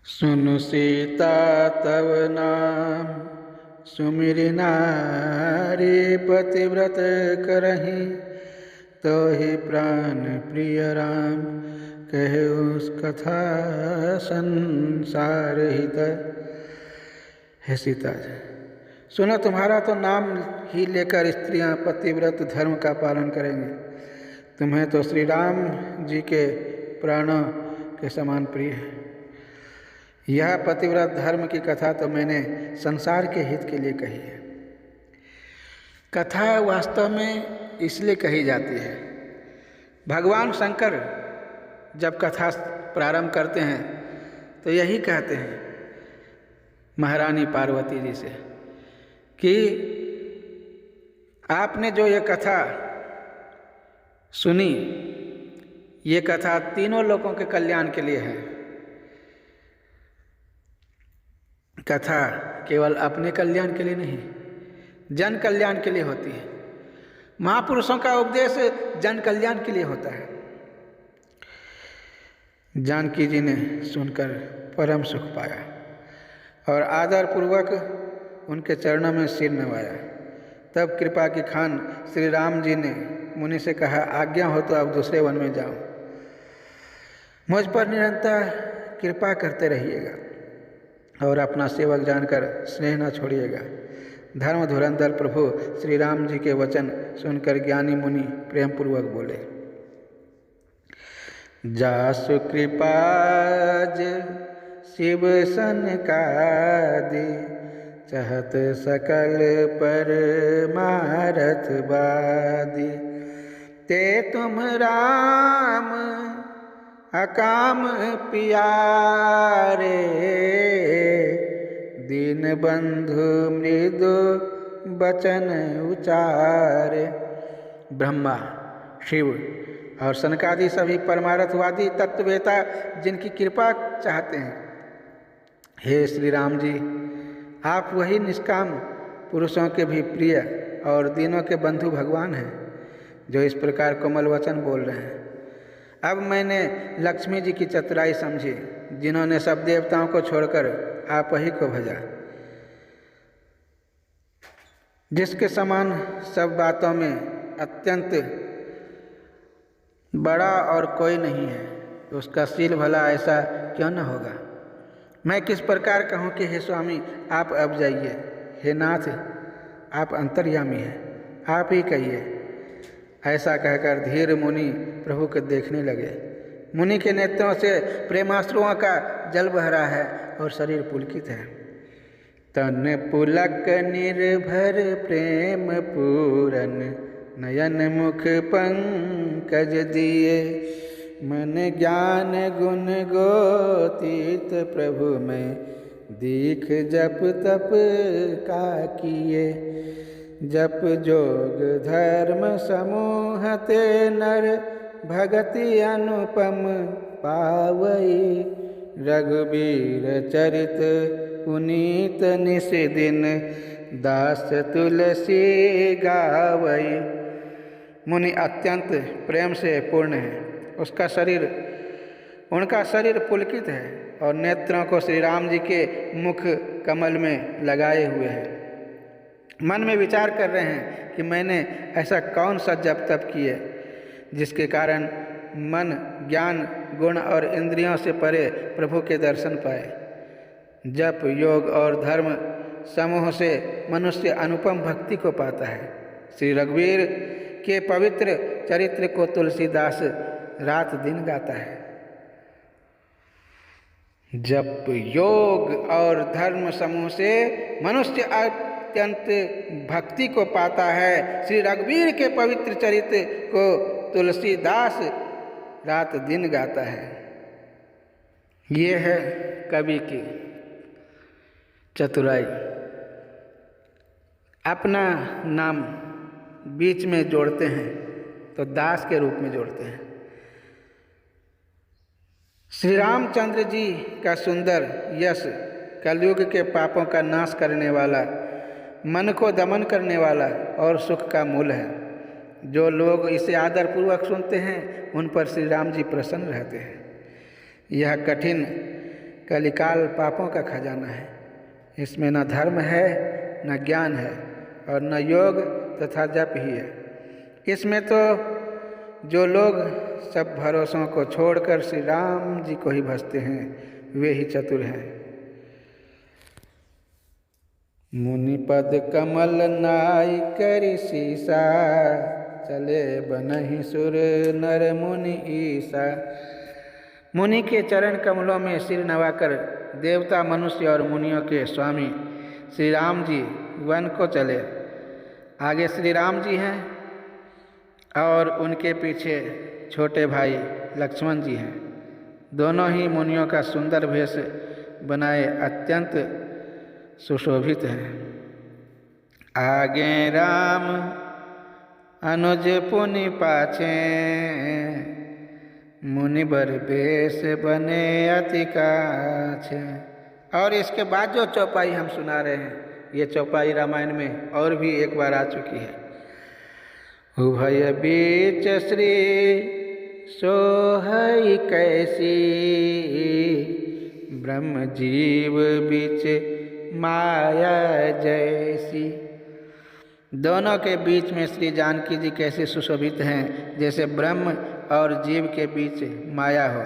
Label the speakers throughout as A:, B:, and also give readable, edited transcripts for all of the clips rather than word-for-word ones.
A: सुनु सीता तव नाम सुमिरि नारी पतिव्रत करहि। तो ही प्राण प्रिय राम कहे उस कथा संसार हित। हे सीता जी, सुनो, तुम्हारा तो नाम ही लेकर स्त्रियां पतिव्रत धर्म का पालन करेंगे। तुम्हें तो श्री राम जी के प्राणों के समान प्रिय है। यह पतिव्रत धर्म की कथा तो मैंने संसार के हित के लिए कही है। कथा वास्तव में इसलिए कही जाती है, भगवान शंकर जब कथा प्रारंभ करते हैं तो यही कहते हैं महारानी पार्वती जी से कि आपने जो ये कथा सुनी, ये कथा तीनों लोगों के कल्याण के लिए है। कथा केवल अपने कल्याण के लिए नहीं, जन कल्याण के लिए होती है। महापुरुषों का उपदेश जन कल्याण के लिए होता है। जानकी जी ने सुनकर परम सुख पाया और आदर पूर्वक उनके चरणों में सिर नवाया। तब कृपा की खान श्री राम जी ने मुनि से कहा, आज्ञा हो तो अब दूसरे वन में जाऊं। मुझ पर निरंतर कृपा करते रहिएगा और अपना सेवक जानकर स्नेह न छोड़िएगा। धर्म धुरंधर प्रभु श्री राम जी के वचन सुनकर ज्ञानी मुनि प्रेम पूर्वक बोले, जासु कृपाज शिव सनकादि चहत सकल पर मारथ बादी। ते तुम राम अकाम पियारे दीन बंधु मृदु बचन उचारे। ब्रह्मा, शिव और सनकादि सभी परमार्थवादी तत्ववेता जिनकी कृपा चाहते हैं, हे श्री राम जी, आप वही निष्काम पुरुषों के भी प्रिय और दीनों के बंधु भगवान हैं जो इस प्रकार कोमल वचन बोल रहे हैं। अब मैंने लक्ष्मी जी की चतुराई समझी, जिन्होंने सब देवताओं को छोड़कर आप ही को भजा। जिसके समान सब बातों में अत्यंत बड़ा और कोई नहीं है, तो उसका शील भला ऐसा क्यों न होगा। मैं किस प्रकार कहूँ कि हे स्वामी आप अब जाइए, हे नाथ आप अंतर्यामी हैं, आप ही कहिए। ऐसा कहकर धीर मुनि प्रभु को देखने लगे। मुनि के नेत्रों से प्रेमाश्रुओं का जल बह रहा है और शरीर पुलकित है। तन पुलक निर्भर प्रेम पूरन नयन मुख पंकज दिए। मन ज्ञान गुण गोतीत प्रभु में दीख जप तप का किए। जप जोग धर्म समूह ते नर भगति अनुपम पावई। रघुबीर चरित पुनीत निस दिन दास तुलसी गावई। मुनि अत्यंत प्रेम से पूर्ण है, उनका शरीर पुलकित है और नेत्रों को श्री राम जी के मुख कमल में लगाए हुए हैं। मन में विचार कर रहे हैं कि मैंने ऐसा कौन सा जप तप किए जिसके कारण मन ज्ञान गुण और इंद्रियों से परे प्रभु के दर्शन पाए। जप योग और धर्म समूह से मनुष्य अनुपम भक्ति को पाता है। श्री रघुवीर के पवित्र चरित्र को तुलसीदास रात दिन गाता है। जप योग और धर्म समूह से मनुष्य अत्यंत भक्ति को पाता है। श्री रघुवीर के पवित्र चरित्र को तुलसीदास रात दिन गाता है। ये है कवि की चतुराई। अपना नाम बीच में जोड़ते हैं तो दास के रूप में जोड़ते हैं। श्री रामचंद्र जी का सुंदर यश कलयुग के पापों का नाश करने वाला, मन को दमन करने वाला और सुख का मूल है। जो लोग इसे आदरपूर्वक सुनते हैं उन पर श्री राम जी प्रसन्न रहते हैं। यह कठिन कलिकाल पापों का खजाना है। इसमें न धर्म है, न ज्ञान है, और न योग तथा जप ही है। इसमें तो जो लोग सब भरोसों को छोड़कर श्री राम जी को ही भजते हैं, वे ही चतुर हैं। मुनि पद कमल नाई करि सीसा, चले बनहि सुर नर मुनि ईसा। मुनि के चरण कमलों में सिर नवाकर देवता, मनुष्य और मुनियों के स्वामी श्री राम जी वन को चले। आगे श्री राम जी हैं और उनके पीछे छोटे भाई लक्ष्मण जी हैं। दोनों ही मुनियों का सुंदर वेश बनाए अत्यंत सुशोभित हैं। आगे राम अनुज पुनि पाछे, मुनिबर बेश बने अति काछे। और इसके बाद जो चौपाई हम सुना रहे हैं, ये चौपाई रामायण में और भी एक बार आ चुकी है। उभय बीच श्री सोहई कैसी, ब्रह्म जीव बीच माया जैसी। दोनों के बीच में श्री जानकी जी कैसे सुशोभित हैं, जैसे ब्रह्म और जीव के बीच माया हो।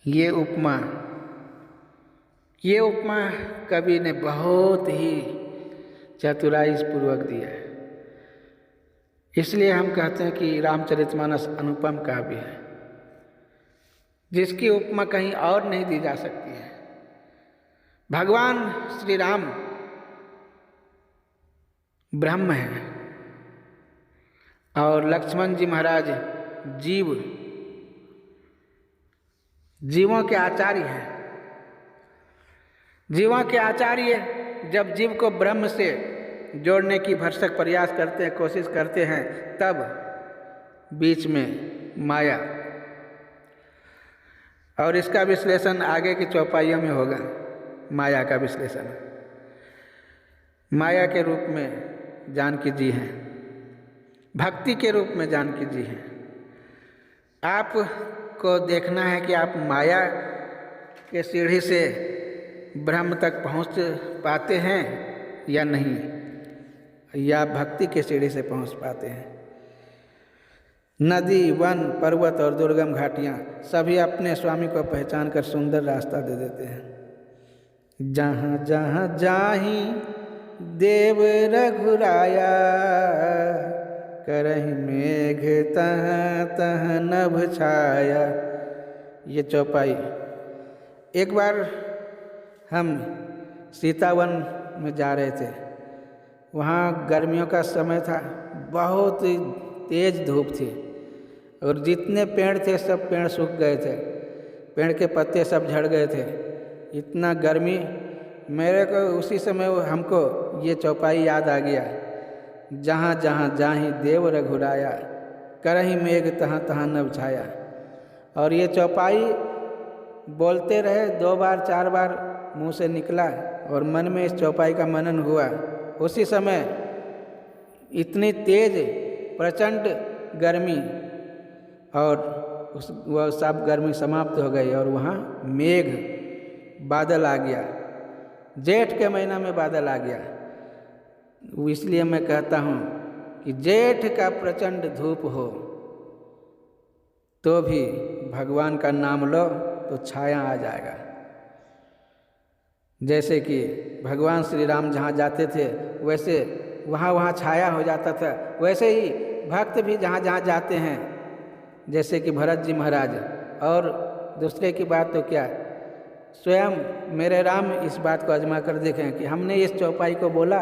A: ये उपमा कवि ने बहुत ही चतुराई पूर्वक दिया है। इसलिए हम कहते हैं कि रामचरितमानस अनुपम काव्य है, जिसकी उपमा कहीं और नहीं दी जा सकती है। भगवान श्री राम ब्रह्म हैं और लक्ष्मण जी महाराज जीवों के आचार्य हैं। जीवों के आचार्य जब जीव को ब्रह्म से जोड़ने की भरसक प्रयास करते हैं, कोशिश करते हैं, तब बीच में माया। और इसका विश्लेषण आगे की चौपाइयों में होगा। माया का विश्लेषण माया के रूप में जानकी जी हैं, भक्ति के रूप में जानकी जी हैं। आपको देखना है कि आप माया के सीढ़ी से ब्रह्म तक पहुंच पाते हैं या नहीं, या भक्ति के सीढ़ी से पहुंच पाते हैं। नदी, वन, पर्वत और दुर्गम घाटियाँ सभी अपने स्वामी को पहचान कर सुंदर रास्ता दे देते हैं। जहाँ जहाँ जाहि देव रघुराया, करहि मेघ तहाँ तहाँ नभ छाया। ये चौपाई। एक बार हम सीतावन में जा रहे थे। वहाँ गर्मियों का समय था, बहुत तेज धूप थी और जितने पेड़ थे सब पेड़ सूख गए थे, पेड़ के पत्ते सब झड़ गए थे। इतना गर्मी, मेरे को उसी समय हमको ये चौपाई याद आ गया। जहाँ जहाँ जाहि देव रघुराया, करहि मेघ तहाँ तहाँ नभ छाया। और ये चौपाई बोलते रहे, 2 बार 4 बार मुँह से निकला और मन में इस चौपाई का मनन हुआ। उसी समय इतनी तेज प्रचंड गर्मी और वह सब गर्मी समाप्त हो गई और वहाँ मेघ बादल आ गया। जेठ के महीना में बादल आ गया। इसलिए मैं कहता हूँ कि जेठ का प्रचंड धूप हो तो भी भगवान का नाम लो तो छाया आ जाएगा। जैसे कि भगवान श्री राम जहाँ जाते थे वैसे वहाँ छाया हो जाता था, वैसे ही भक्त भी जहाँ जहाँ जाते हैं, जैसे कि भरत जी महाराज। और दूसरे की बात तो क्या, स्वयं मेरे राम इस बात को आजमा कर देखें कि हमने इस चौपाई को बोला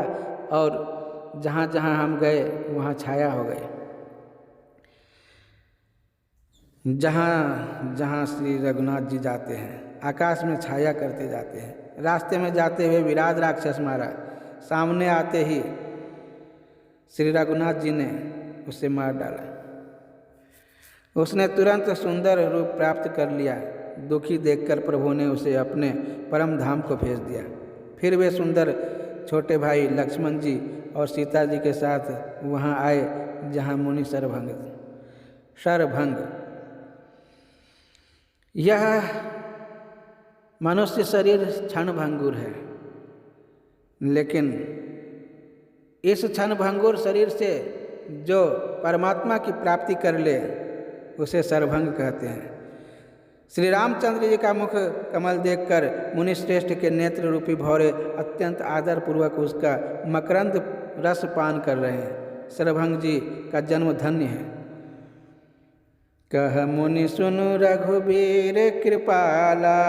A: और जहाँ जहाँ हम गए वहाँ छाया हो गए। जहाँ जहाँ श्री रघुनाथ जी जाते हैं आकाश में छाया करते जाते हैं। रास्ते में जाते हुए विराट राक्षस मारा, सामने आते ही श्री रघुनाथ जी ने उसे मार डाला। उसने तुरंत सुंदर रूप प्राप्त कर लिया। दुखी देखकर प्रभु ने उसे अपने परम धाम को भेज दिया। फिर वे सुंदर छोटे भाई लक्ष्मण जी और सीता जी के साथ वहाँ आए जहाँ मुनि शरभंग। यह मनुष्य शरीर क्षणभंगुर है, लेकिन इस क्षणभंगुर शरीर से जो परमात्मा की प्राप्ति कर ले उसे सर्वभंग कहते हैं। श्री रामचंद्र जी का मुख कमल देखकर मुनिश्रेष्ठ के नेत्र रूपी भौरे अत्यंत आदर पूर्वक उसका मकरंद रस पान कर रहे हैं। सर्वभंग जी का जन्म धन्य है। कह मुनि सुनु रघुबीर कृपाला,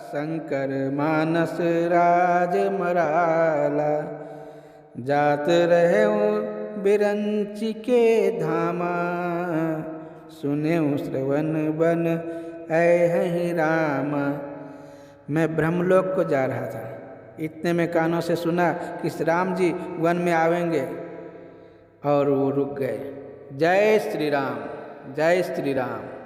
A: शंकर मानस राज मराला। जात रहे बिरंची के धामा, सुने श्रवण बन ऐ रामा। मैं ब्रह्मलोक को जा रहा था, इतने में कानों से सुना कि राम जी वन में आवेंगे और वो रुक गए। जय श्री राम, जय श्री राम।